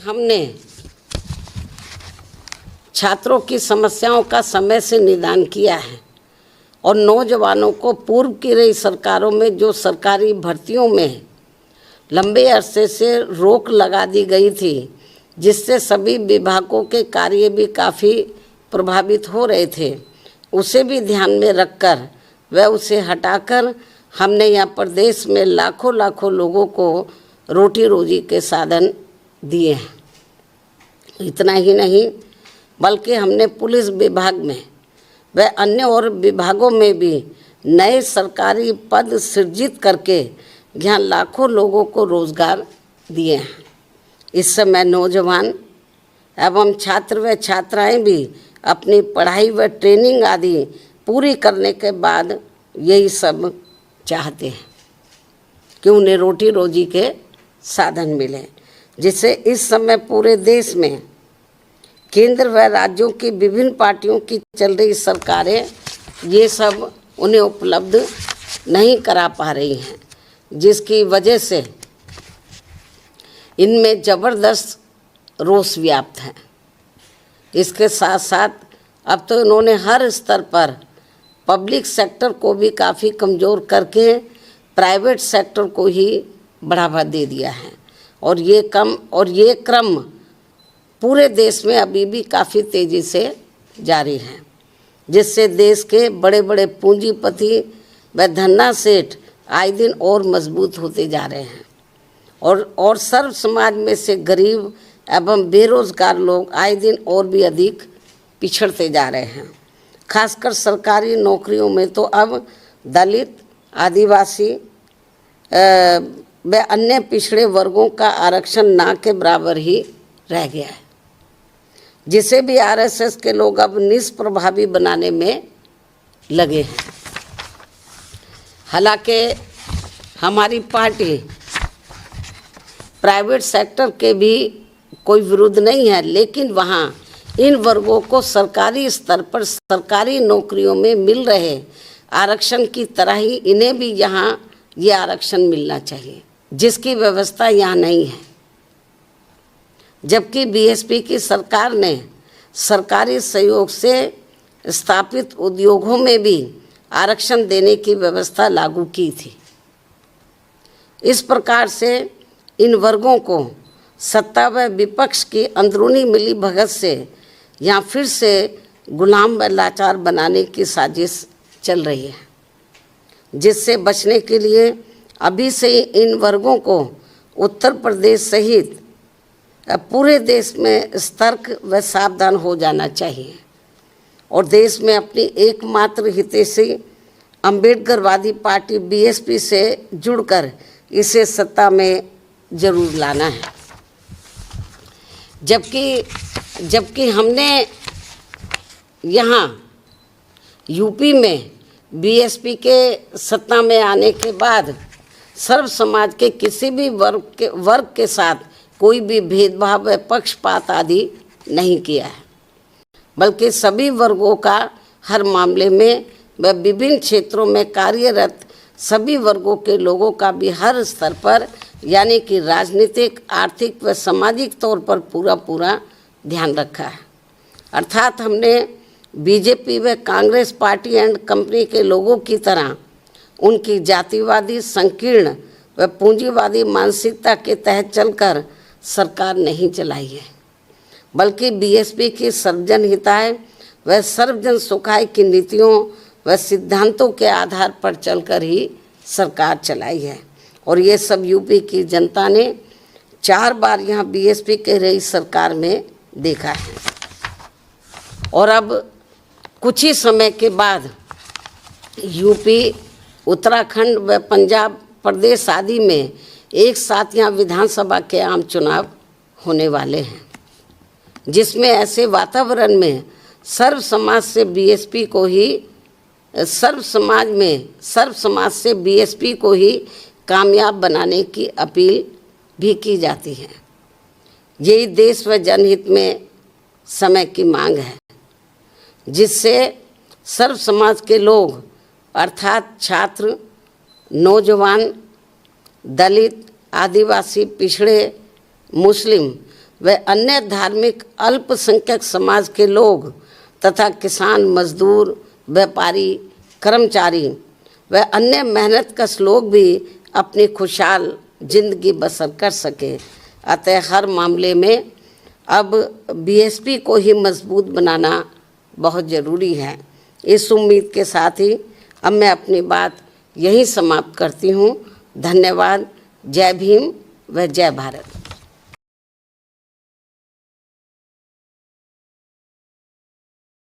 हमने छात्रों की समस्याओं का समय से निदान किया है और नौजवानों को पूर्व की रही सरकारों में जो सरकारी भर्तियों में लंबे अरसे से रोक लगा दी गई थी, जिससे सभी विभागों के कार्य भी काफ़ी प्रभावित हो रहे थे, उसे भी ध्यान में रखकर वह उसे हटाकर हमने यहाँ प्रदेश में लाखों लाखों लोगों को रोटी रोजी के साधन दिए हैं। इतना ही नहीं बल्कि हमने पुलिस विभाग में व अन्य और विभागों में भी नए सरकारी पद सृजित करके यहाँ लाखों लोगों को रोजगार दिए हैं। इस समय नौजवान एवं छात्र व छात्राएं भी अपनी पढ़ाई व ट्रेनिंग आदि पूरी करने के बाद यही सब चाहते हैं कि उन्हें रोटी रोजी के साधन मिले, जिससे इस समय पूरे देश में केंद्र व राज्यों की विभिन्न पार्टियों की चल रही सरकारें ये सब उन्हें उपलब्ध नहीं करा पा रही हैं, जिसकी वजह से इनमें ज़बरदस्त रोष व्याप्त है। इसके साथ साथ अब तो इन्होंने हर स्तर पर पब्लिक सेक्टर को भी काफ़ी कमज़ोर करके प्राइवेट सेक्टर को ही बढ़ावा दे दिया है और ये क्रम पूरे देश में अभी भी काफ़ी तेज़ी से जारी है, जिससे देश के बड़े बड़े पूंजीपति व धन्ना सेठ आए दिन और मजबूत होते जा रहे हैं और सर्व समाज में से गरीब एवं बेरोजगार लोग आए दिन और भी अधिक पिछड़ते जा रहे हैं। खासकर सरकारी नौकरियों में तो अब दलित, आदिवासी व अन्य पिछड़े वर्गों का आरक्षण ना के बराबर ही रह गया है, जिसे भी आरएसएस के लोग अब निष्प्रभावी बनाने में लगे हैं। हालांकि हमारी पार्टी प्राइवेट सेक्टर के भी कोई विरोध नहीं है, लेकिन वहाँ इन वर्गों को सरकारी स्तर पर सरकारी नौकरियों में मिल रहे आरक्षण की तरह ही इन्हें भी यहाँ ये आरक्षण मिलना चाहिए, जिसकी व्यवस्था यहाँ नहीं है। जबकि बीएसपी की सरकार ने सरकारी सहयोग से स्थापित उद्योगों में भी आरक्षण देने की व्यवस्था लागू की थी। इस प्रकार से इन वर्गों को सत्ता व विपक्ष की अंदरूनी मिलीभगत से यहाँ फिर से गुलाम व लाचार बनाने की साजिश चल रही है, जिससे बचने के लिए अभी से इन वर्गों को उत्तर प्रदेश सहित पूरे देश में सतर्क व सावधान हो जाना चाहिए और देश में अपनी एकमात्र हितैषी अम्बेडकरवादी पार्टी बीएसपी से जुड़कर इसे सत्ता में जरूर लाना है। जबकि हमने यहाँ यूपी में बीएसपी के सत्ता में आने के बाद सर्व समाज के किसी भी वर्ग के साथ कोई भी भेदभाव व पक्षपात आदि नहीं किया है, बल्कि सभी वर्गों का हर मामले में व विभिन्न क्षेत्रों में कार्यरत सभी वर्गों के लोगों का भी हर स्तर पर यानी कि राजनीतिक, आर्थिक व सामाजिक तौर पर पूरा ध्यान रखा है। अर्थात हमने बीजेपी व कांग्रेस पार्टी एंड कंपनी के लोगों की तरह उनकी जातिवादी, संकीर्ण व पूंजीवादी मानसिकता के तहत चलकर सरकार नहीं चलाई है, बल्कि बीएसपी की सर्वजन हिताय व सर्वजन सुखाय की नीतियों व सिद्धांतों के आधार पर चलकर ही सरकार चलाई है। और ये सब यूपी की जनता ने 4 बार यहाँ बीएसपी के रही सरकार में देखा है और अब कुछ ही समय के बाद यूपी, उत्तराखंड व पंजाब प्रदेश आदि में एक साथ यहाँ विधानसभा के आम चुनाव होने वाले हैं, जिसमें ऐसे वातावरण में सर्व समाज से बीएसपी को ही कामयाब बनाने की अपील भी की जाती है। यही देश व जनहित में समय की मांग है, जिससे सर्व समाज के लोग अर्थात छात्र, नौजवान, दलित, आदिवासी, पिछड़े, मुस्लिम व अन्य धार्मिक अल्पसंख्यक समाज के लोग तथा किसान, मजदूर, व्यापारी, कर्मचारी व अन्य मेहनतकश लोग भी अपनी खुशहाल जिंदगी बसर कर सके। अतः हर मामले में अब बीएसपी को ही मजबूत बनाना बहुत ज़रूरी है। इस उम्मीद के साथ ही अब मैं अपनी बात यहीं समाप्त करती हूँ। धन्यवाद। जय भीम व जय भारत।